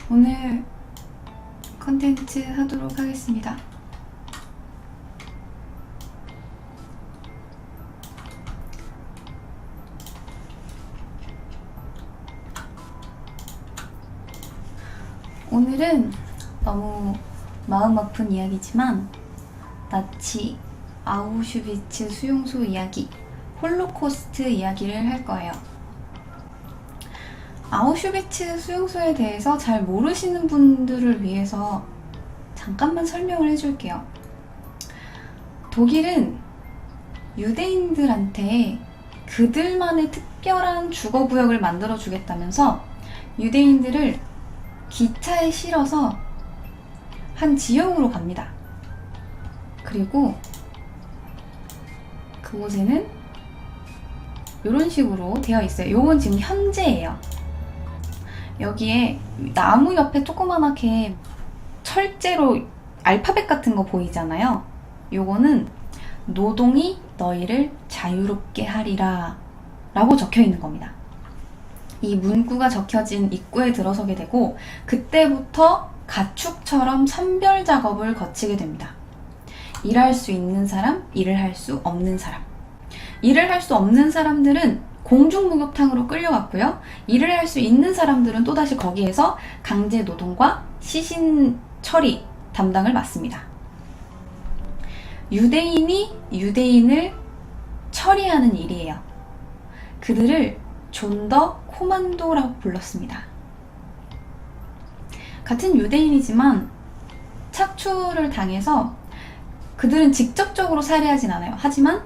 오늘 컨텐츠 하도록 하겠습니다. 오늘은 너무 마음 아픈 이야기지만 나치, 아우슈비츠 수용소 이야기, 홀로코스트 이야기를 할 거예요. 아우슈비츠 수용소에 대해서 잘 모르시는 분들을 위해서 잠깐만 설명을 해줄게요. 독일은 유대인들한테 그들만의 특별한 주거구역을 만들어 주겠다면서 유대인들을 기차에 실어서 한 지역으로 갑니다. 그리고 그곳에는 이런 식으로 되어 있어요. 요건 지금 현재예요. 여기에 나무 옆에 조그만하게 철제로 알파벳 같은 거 보이잖아요. 요거는 노동이 너희를 자유롭게 하리라 라고 적혀 있는 겁니다. 이 문구가 적혀진 입구에 들어서게 되고 그때부터 가축처럼 선별 작업을 거치게 됩니다. 일할 수 있는 사람, 일을 할 수 없는 사람. 일을 할 수 없는 사람들은 공중목욕탕으로 끌려갔고요. 일을 할 수 있는 사람들은 또다시 거기에서 강제 노동과 시신 처리 담당을 맡습니다. 유대인이 유대인을 처리하는 일이에요. 그들을 존더 코만도라고 불렀습니다. 같은 유대인이지만 착취를 당해서 그들은 직접적으로 살해하진 않아요. 하지만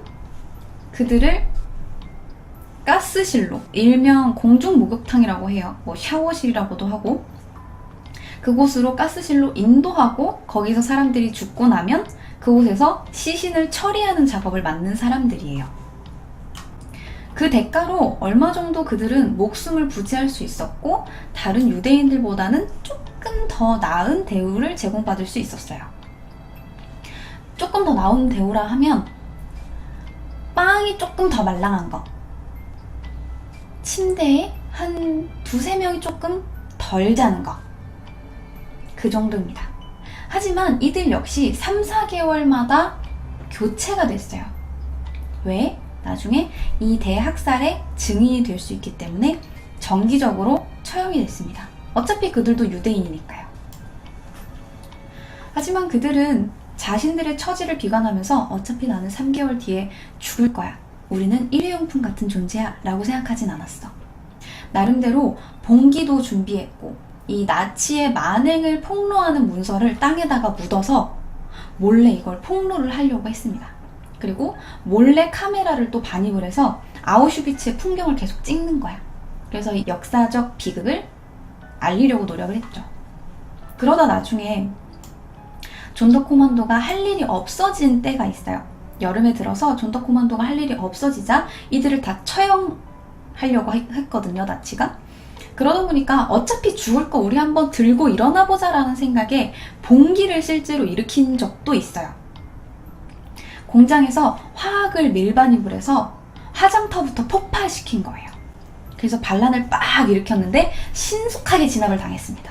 그들을 가스실로, 일명 공중목욕탕이라고 해요. 뭐 샤워실이라고도 하고, 그곳으로 가스실로 인도하고 거기서 사람들이 죽고 나면 그곳에서 시신을 처리하는 작업을 맡는 사람들이에요. 그 대가로 얼마 정도 그들은 목숨을 부지할 수 있었고 다른 유대인들보다는 조금 더 나은 대우를 제공받을 수 있었어요. 조금 더 나은 대우라 하면 빵이 조금 더 말랑한 거, 침대에 한 두세 명이 조금 덜 자는 거, 그 정도입니다. 하지만 이들 역시 3, 4개월마다 교체가 됐어요. 왜? 나중에 이 대학살의 증인이 될 수 있기 때문에 정기적으로 처형이 됐습니다. 어차피 그들도 유대인이니까요. 하지만 그들은 자신들의 처지를 비관하면서 어차피 나는 3개월 뒤에 죽을 거야. 우리는 일회용품 같은 존재야 라고 생각하진 않았어. 나름대로 봉기도 준비했고 이 나치의 만행을 폭로하는 문서를 땅에다가 묻어서 몰래 이걸 폭로를 하려고 했습니다. 그리고 몰래 카메라를 또 반입을 해서 아우슈비츠의 풍경을 계속 찍는 거야. 그래서 이 역사적 비극을 알리려고 노력을 했죠. 그러다 나중에 존더 코만도가 할 일이 없어진 때가 있어요. 여름에 들어서 존더 코만도가 할 일이 없어지자 이들을 다 처형하려고 했거든요, 나치가. 그러다 보니까 어차피 죽을 거 우리 한번 들고 일어나 보자 라는 생각에 봉기를 실제로 일으킨 적도 있어요. 공장에서 화학을 밀반입을 해서 화장터부터 폭발시킨 거예요. 그래서 반란을 빡 일으켰는데 신속하게 진압을 당했습니다.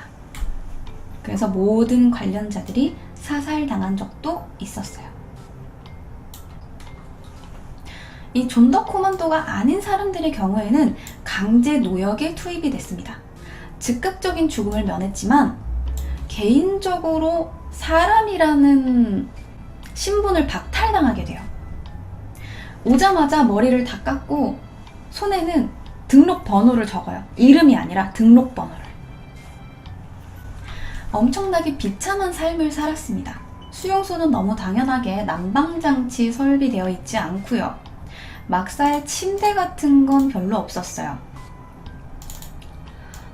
그래서 모든 관련자들이 사살당한 적도 있었어요. 이 존더 코만도가 아닌 사람들의 경우에는 강제 노역에 투입이 됐습니다. 즉각적인 죽음을 면했지만 개인적으로 사람이라는 신분을 박탈당하게 돼요. 오자마자 머리를 다 깎고 손에는 등록번호를 적어요. 이름이 아니라 등록번호를. 엄청나게 비참한 삶을 살았습니다. 수용소는 너무 당연하게 난방장치 설비되어 있지 않고요. 막사에 침대 같은 건 별로 없었어요.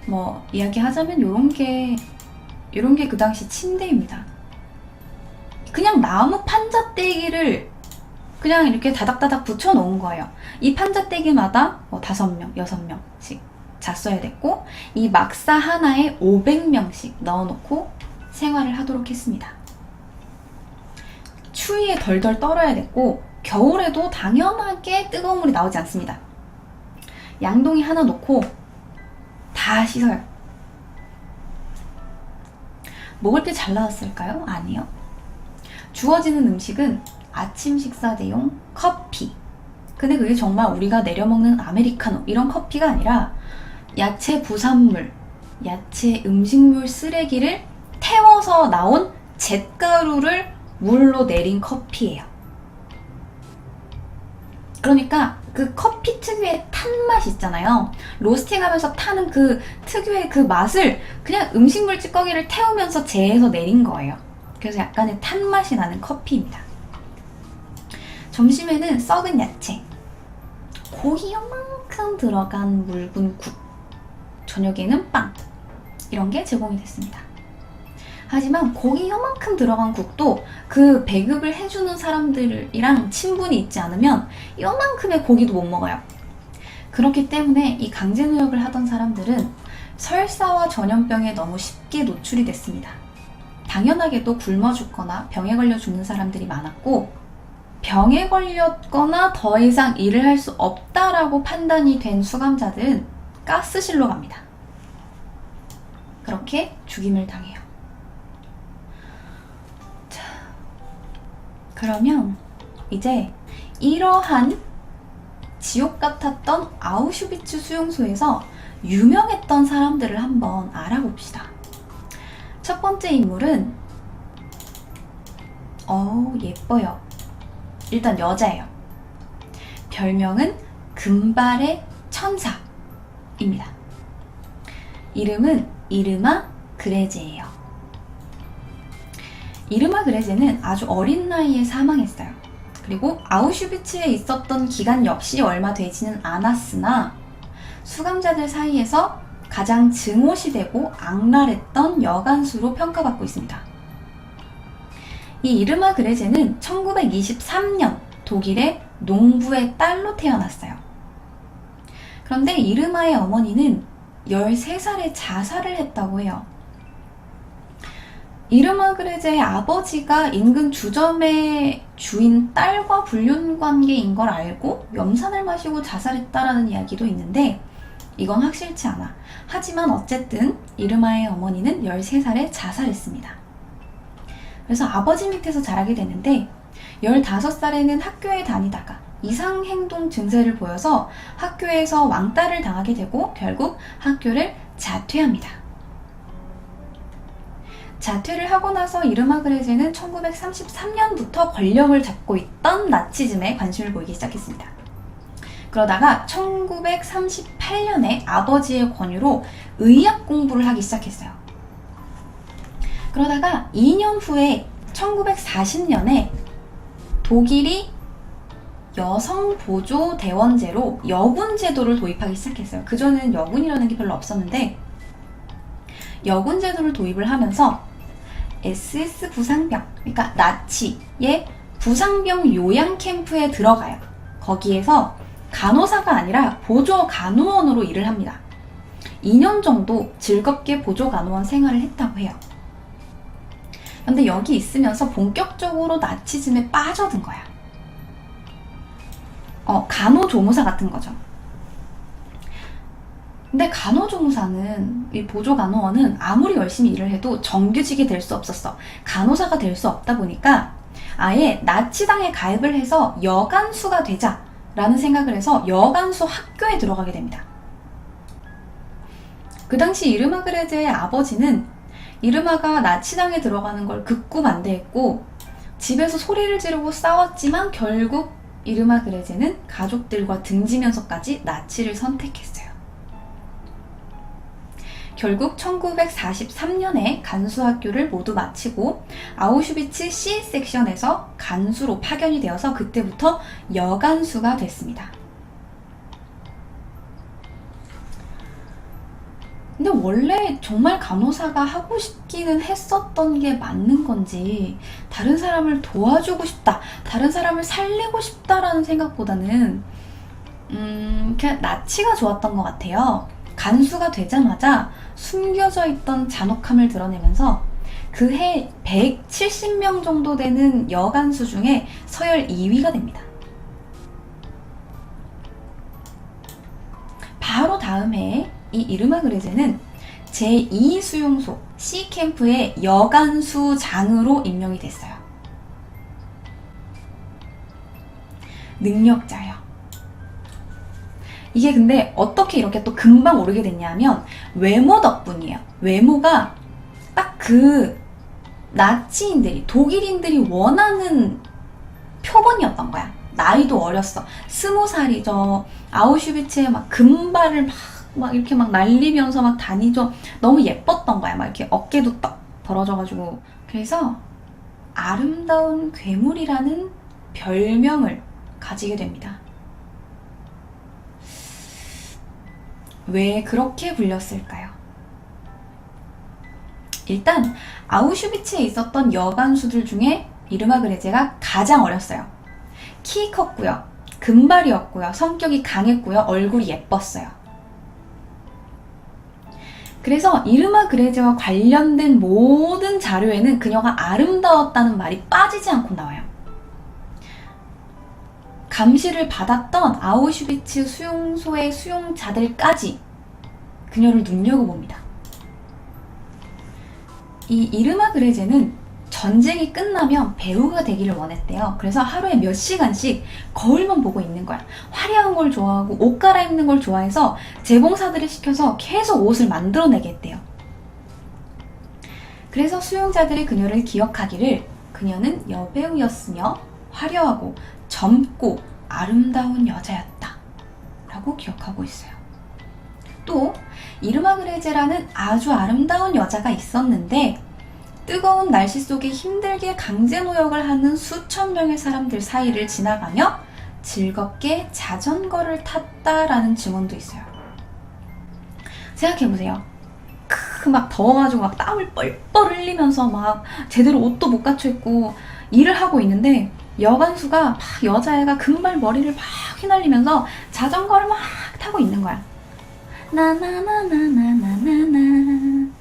뭐 이야기하자면 요런 게 그 당시 침대입니다. 그냥 나무 판자떼기를 그냥 이렇게 다닥다닥 붙여놓은 거예요. 이 판자떼기마다 뭐 5명, 6명씩 잤어야 됐고 이 막사 하나에 500명씩 넣어놓고 생활을 하도록 했습니다. 추위에 덜덜 떨어야 됐고 겨울에도 당연하게 뜨거운 물이 나오지 않습니다. 양동이 하나 놓고 다 씻어요. 먹을 게 잘 나왔을까요? 아니요. 주어지는 음식은 아침 식사 대용 커피. 근데 그게 정말 우리가 내려먹는 아메리카노 이런 커피가 아니라 야채 부산물, 야채 음식물 쓰레기를 태워서 나온 잿가루를 물로 내린 커피예요. 그러니까 그 커피 특유의 탄맛이 있잖아요. 로스팅하면서 타는 그 특유의 그 맛을 그냥 음식물 찌꺼기를 태우면서 재해서 내린 거예요. 그래서 약간의 탄맛이 나는 커피입니다. 점심에는 썩은 야채, 고기 요만큼 들어간 묽은 국, 저녁에는 빵, 이런 게 제공이 됐습니다. 하지만 고기 요만큼 들어간 국도 그 배급을 해주는 사람들이랑 친분이 있지 않으면 요만큼의 고기도 못 먹어요. 그렇기 때문에 이 강제노역을 하던 사람들은 설사와 전염병에 너무 쉽게 노출이 됐습니다. 당연하게도 굶어 죽거나 병에 걸려 죽는 사람들이 많았고, 병에 걸렸거나 더 이상 일을 할 수 없다라고 판단이 된 수감자들은 가스실로 갑니다. 그렇게 죽임을 당해요. 자, 그러면 이제 이러한 지옥 같았던 아우슈비츠 수용소에서 유명했던 사람들을 한번 알아봅시다. 첫 번째 인물은 예뻐요. 일단 여자예요. 별명은 금발의 천사입니다. 이름은 이르마 그레제예요. 이르마 그레제는 아주 어린 나이에 사망했어요. 그리고 아우슈비츠에 있었던 기간 역시 얼마 되지는 않았으나 수감자들 사이에서 가장 증오시되고 악랄했던 여간수로 평가받고 있습니다. 이 이르마 그레제는 1923년 독일의 농부의 딸로 태어났어요. 그런데 이르마의 어머니는 13살에 자살을 했다고 해요. 이르마 그레제의 아버지가 인근 주점의 주인 딸과 불륜관계인 걸 알고 염산을 마시고 자살했다라는 이야기도 있는데 이건 확실치 않아. 하지만 어쨌든 이르마의 어머니는 13살에 자살했습니다. 그래서 아버지 밑에서 자라게 되는데 15살에는 학교에 다니다가 이상행동 증세를 보여서 학교에서 왕따를 당하게 되고 결국 학교를 자퇴합니다. 자퇴를 하고 나서 이르마 그레제는 1933년부터 권력을 잡고 있던 나치즘에 관심을 보이기 시작했습니다. 그러다가 1938년에 아버지의 권유로 의학 공부를 하기 시작했어요. 그러다가 2년 후에 1940년에 독일이 여성보조대원제로 여군제도를 도입하기 시작했어요. 그전에는 여군이라는 게 별로 없었는데 여군제도를 도입을 하면서 SS 부상병, 그러니까 나치의 부상병 요양 캠프에 들어가요. 거기에서 간호사가 아니라 보조간호원으로 일을 합니다. 2년 정도 즐겁게 보조간호원 생활을 했다고 해요. 근데 여기 있으면서 본격적으로 나치즘에 빠져든 거야. 간호조무사 같은 거죠. 근데 간호조무사는, 이 보조간호원은 아무리 열심히 일을 해도 정규직이 될 수 없었어. 간호사가 될 수 없다 보니까 아예 나치당에 가입을 해서 여간수가 되자라는 생각을 해서 여간수 학교에 들어가게 됩니다. 그 당시 이르마 그레제의 아버지는 이르마가 나치당에 들어가는 걸 극구 반대했고 집에서 소리를 지르고 싸웠지만 결국 이르마 그레제는 가족들과 등지면서까지 나치를 선택했어요. 결국 1943년에 간수학교를 모두 마치고 아우슈비츠 C 섹션에서 간수로 파견이 되어서 그때부터 여간수가 됐습니다. 근데 원래 정말 간호사가 하고 싶기는 했었던 게 맞는 건지 다른 사람을 도와주고 싶다, 다른 사람을 살리고 싶다라는 생각보다는 그냥 나치가 좋았던 것 같아요. 간수가 되자마자 숨겨져 있던 잔혹함을 드러내면서 그 해 170명 정도 되는 여간수 중에 서열 2위가 됩니다. 바로 다음 해에 이 이르마 그레제는 제2 수용소 C캠프의 여간수장으로 임명이 됐어요. 능력자예요. 이게 근데 어떻게 이렇게 또 금방 오르게 됐냐면 외모 덕분이에요. 외모가 딱 그 나치인들이, 독일인들이 원하는 표본이었던 거야. 나이도 어렸어. 20살이죠. 아우슈비츠에 막 금발을 막 이렇게 막 날리면서 막 다니죠. 너무 예뻤던 거야. 막 이렇게 어깨도 딱 벌어져가지고. 그래서 아름다운 괴물이라는 별명을 가지게 됩니다. 왜 그렇게 불렸을까요? 일단 아우슈비츠에 있었던 여간수들 중에 이르마 그레제가 가장 어렸어요. 키 컸고요. 금발이었고요. 성격이 강했고요. 얼굴이 예뻤어요. 그래서 이르마 그레제와 관련된 모든 자료에는 그녀가 아름다웠다는 말이 빠지지 않고 나와요. 감시를 받았던 아우슈비츠 수용소의 수용자들까지 그녀를 눈여겨봅니다. 이 이르마 그레제는 전쟁이 끝나면 배우가 되기를 원했대요. 그래서 하루에 몇 시간씩 거울만 보고 있는 거야. 화려한 걸 좋아하고 옷 갈아입는 걸 좋아해서 재봉사들을 시켜서 계속 옷을 만들어내게 했대요. 그래서 수용자들이 그녀를 기억하기를 그녀는 여배우였으며 화려하고 젊고 아름다운 여자였다 라고 기억하고 있어요. 또 이르마 그레제라는 아주 아름다운 여자가 있었는데 뜨거운 날씨 속에 힘들게 강제노역을 하는 수천 명의 사람들 사이를 지나가며 즐겁게 자전거를 탔다라는 증언도 있어요. 생각해보세요. 막 더워가지고 막 땀을 뻘뻘 흘리면서 막 제대로 옷도 못 갖춰 입고 일을 하고 있는데 여간수가 막 여자애가 금발 머리를 막 휘날리면서 자전거를 막 타고 있는 거야. 나나나나나나나나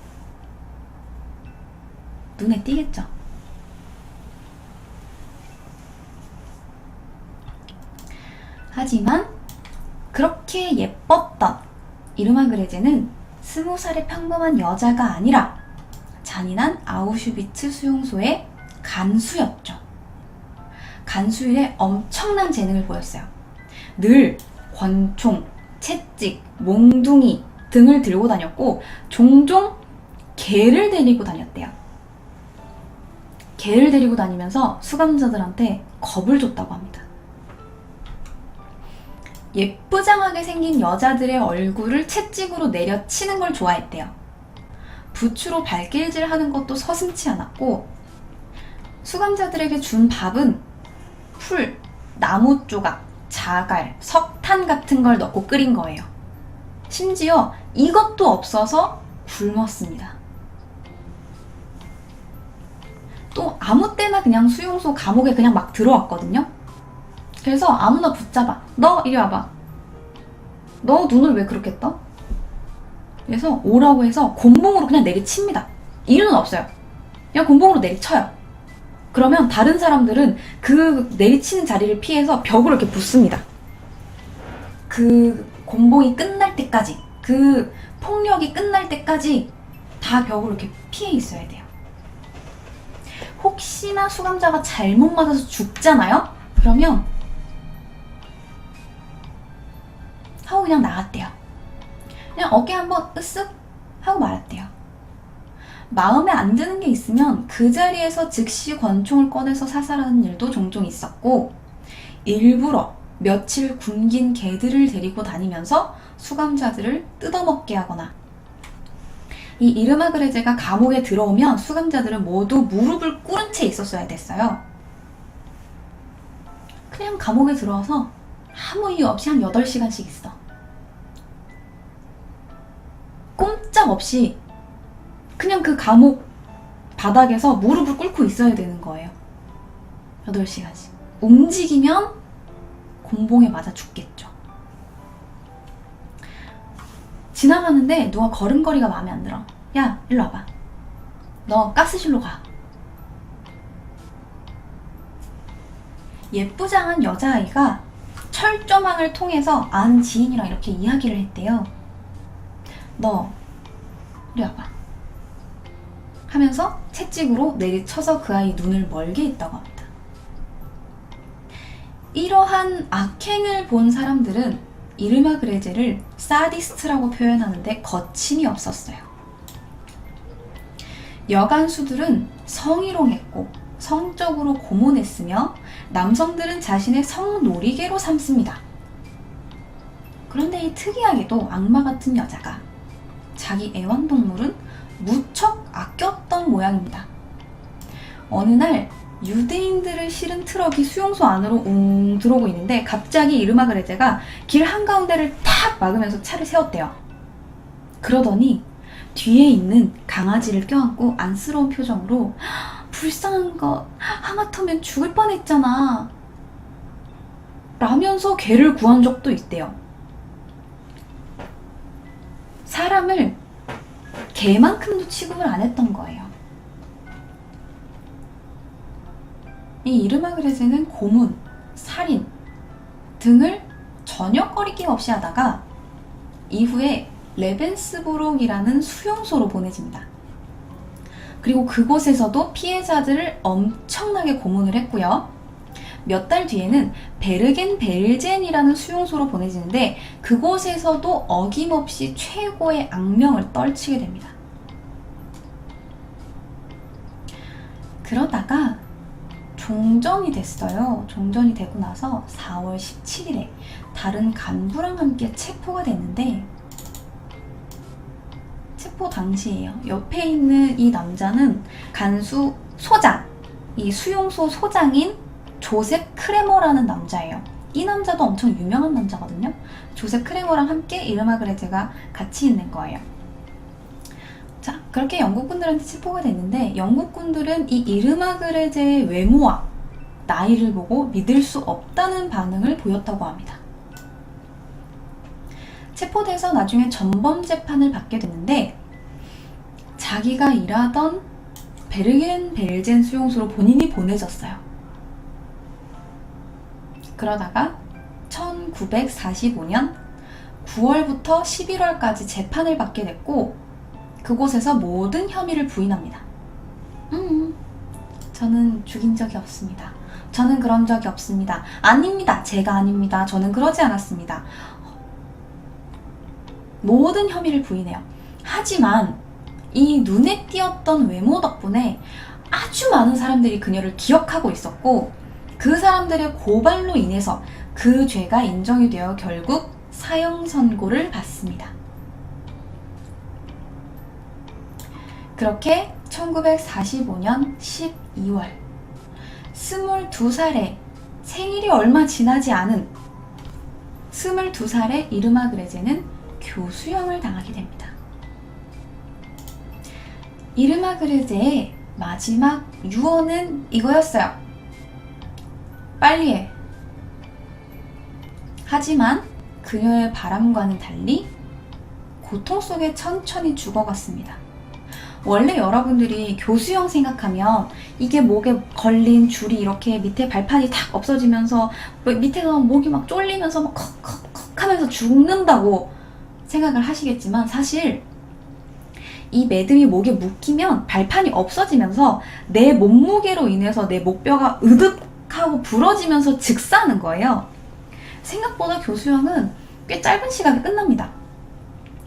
눈에 띄겠죠? 하지만 그렇게 예뻤던 이르마 그레제는 20살의 평범한 여자가 아니라 잔인한 아우슈비츠 수용소의 간수였죠. 간수일에 엄청난 재능을 보였어요. 늘 권총, 채찍, 몽둥이 등을 들고 다녔고 종종 개를 데리고 다녔대요. 개를 데리고 다니면서 수감자들한테 겁을 줬다고 합니다. 예쁘장하게 생긴 여자들의 얼굴을 채찍으로 내려치는 걸 좋아했대요. 부추로 발길질하는 것도 서슴지 않았고 수감자들에게 준 밥은 풀, 나무 조각, 자갈, 석탄 같은 걸 넣고 끓인 거예요. 심지어 이것도 없어서 굶었습니다. 또 아무 때나 그냥 수용소 감옥에 그냥 막 들어왔거든요. 그래서 아무나 붙잡아. 너 이리 와봐. 너 눈을 왜 그렇게 떠? 그래서 오라고 해서 곤봉으로 그냥 내리칩니다. 이유는 없어요. 그냥 곤봉으로 내리쳐요. 그러면 다른 사람들은 그 내리치는 자리를 피해서 벽으로 이렇게 붙습니다. 그 곤봉이 끝날 때까지, 그 폭력이 끝날 때까지 다 벽으로 이렇게 피해 있어야 돼요. 혹시나 수감자가 잘못 맞아서 죽잖아요? 그러면 하고 그냥 나갔대요. 그냥 어깨 한번 으쓱 하고 말았대요. 마음에 안 드는 게 있으면 그 자리에서 즉시 권총을 꺼내서 사살하는 일도 종종 있었고 일부러 며칠 굶긴 개들을 데리고 다니면서 수감자들을 뜯어먹게 하거나 이 이르마 그레제가 감옥에 들어오면 수감자들은 모두 무릎을 꿇은 채 있었어야 됐어요. 그냥 감옥에 들어와서 아무 이유 없이 한 8시간씩 있어. 꼼짝없이 그냥 그 감옥 바닥에서 무릎을 꿇고 있어야 되는 거예요. 8시간씩. 움직이면 곤봉에 맞아 죽겠죠. 지나가는데 누가 걸음걸이가 마음에 안 들어. 야, 일로 와봐. 너 가스실로 가. 예쁘장한 여자아이가 철조망을 통해서 아는 지인이랑 이렇게 이야기를 했대요. 너 이리 와봐 하면서 채찍으로 내리쳐서 그 아이 눈을 멀게 했다고 합니다. 이러한 악행을 본 사람들은 이르마 그레제를 사디스트라고 표현하는데 거침이 없었어요. 여간수들은 성희롱했고 성적으로 고문했으며 남성들은 자신의 성놀이개로 삼습니다. 그런데 이 특이하게도 악마 같은 여자가 자기 애완동물은 무척 아꼈던 모양입니다. 어느 날 유대인들을 실은 트럭이 수용소 안으로 웅 들어오고 있는데 갑자기 이르마 그레제가 길 한가운데를 탁 막으면서 차를 세웠대요. 그러더니 뒤에 있는 강아지를 껴안고 안쓰러운 표정으로 불쌍한 것 하마터면 죽을 뻔했잖아 라면서 개를 구한 적도 있대요. 사람을 개만큼도 취급을 안 했던 거예요. 이 이르마 그레제는 고문, 살인 등을 전혀 꺼리낌 없이 하다가 이후에 레벤스부룩이라는 수용소로 보내집니다. 그리고 그곳에서도 피해자들을 엄청나게 고문을 했고요. 몇 달 뒤에는 베르겐 벨젠이라는 수용소로 보내지는데 그곳에서도 어김없이 최고의 악명을 떨치게 됩니다. 그러다가 종전이 됐어요. 종전이 되고 나서 4월 17일에 다른 간부랑 함께 체포가 됐는데 체포 당시예요. 옆에 있는 이 남자는 간수 소장, 이 수용소 소장인 조셉 크레머라는 남자예요. 이 남자도 엄청 유명한 남자거든요. 조셉 크레머랑 함께 이르마 그레제가 같이 있는 거예요. 자, 그렇게 영국군들한테 체포가 됐는데 영국군들은 이 이르마 그레제의 외모와 나이를 보고 믿을 수 없다는 반응을 보였다고 합니다. 체포돼서 나중에 전범 재판을 받게 됐는데 자기가 일하던 베르겐 벨젠 수용소로 본인이 보내졌어요. 그러다가 1945년 9월부터 11월까지 재판을 받게 됐고 그곳에서 모든 혐의를 부인합니다. 저는 죽인 적이 없습니다. 저는 그런 적이 없습니다. 아닙니다. 제가 아닙니다. 저는 그러지 않았습니다. 모든 혐의를 부인해요. 하지만 이 눈에 띄었던 외모 덕분에 아주 많은 사람들이 그녀를 기억하고 있었고 그 사람들의 고발로 인해서 그 죄가 인정이 되어 결국 사형 선고를 받습니다. 그렇게 1945년 12월 22살에 생일이 얼마 지나지 않은 22살의 이르마 그레제는 교수형을 당하게 됩니다. 이르마 그레제의 마지막 유언은 이거였어요. 빨리 해. 하지만 그녀의 바람과는 달리 고통 속에 천천히 죽어갔습니다. 원래 여러분들이 교수형 생각하면 이게 목에 걸린 줄이 이렇게 밑에 발판이 탁 없어지면서 밑에서 목이 막 쫄리면서 막 컥컥컥 하면서 죽는다고 생각을 하시겠지만 사실 이 매듭이 목에 묶이면 발판이 없어지면서 내 몸무게로 인해서 내 목뼈가 으득하고 부러지면서 즉사하는 거예요. 생각보다 교수형은 꽤 짧은 시간에 끝납니다.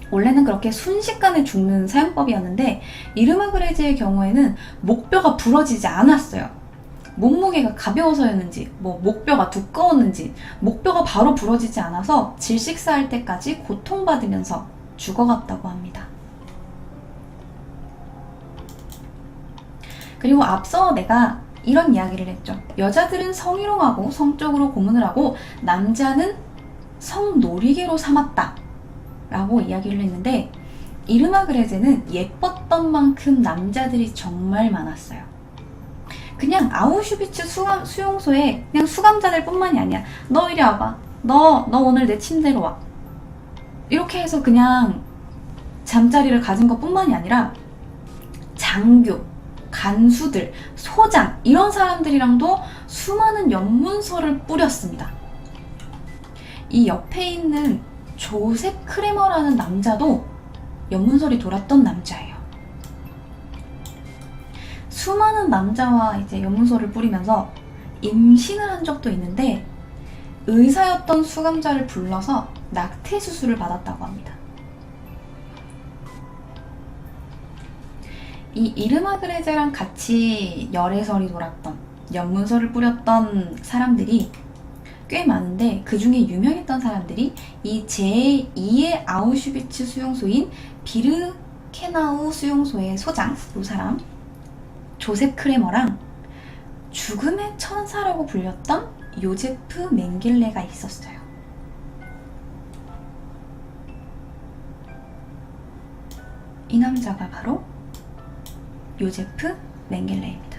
원래는 그렇게 순식간에 죽는 사형법이었는데 이르마 그레제의 경우에는 목뼈가 부러지지 않았어요. 몸무게가 가벼워서였는지 목뼈가 두꺼웠는지 목뼈가 바로 부러지지 않아서 질식사할 때까지 고통받으면서 죽어갔다고 합니다. 그리고 앞서 내가 이런 이야기를 했죠. 여자들은 성희롱하고 성적으로 고문을 하고 남자는 성놀이개로 삼았다 라고 이야기를 했는데 이르마 그레제는 예뻤던 만큼 남자들이 정말 많았어요. 그냥 아우슈비츠 수용소에 그냥 수감자들 뿐만이 아니야. 너 이리 와봐. 너 오늘 내 침대로 와. 이렇게 해서 그냥 잠자리를 가진 것 뿐만이 아니라 장교, 간수들, 소장 이런 사람들이랑도 수많은 연문서를 뿌렸습니다. 이 옆에 있는 조셉 크레머라는 남자도 연문설이 돌았던 남자예요. 수많은 남자와 이제 연문설을 뿌리면서 임신을 한 적도 있는데 의사였던 수감자를 불러서 낙태 수술을 받았다고 합니다. 이 이르마그레제랑 같이 열애설이 돌았던, 연문설을 뿌렸던 사람들이 꽤 많은데 그 중에 유명했던 사람들이 이 제2의 아우슈비츠 수용소인 비르케나우 수용소의 소장, 이 사람 조셉 크레머랑 죽음의 천사라고 불렸던 요제프 맹겔레가 있었어요. 이 남자가 바로 요제프 맹겔레입니다.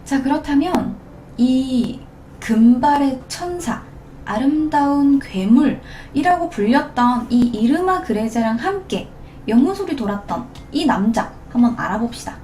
자, 그렇다면 이 금발의 천사, 아름다운 괴물이라고 불렸던 이 이르마그레제랑 함께 연문설이 돌았던 이 남자 한번 알아봅시다.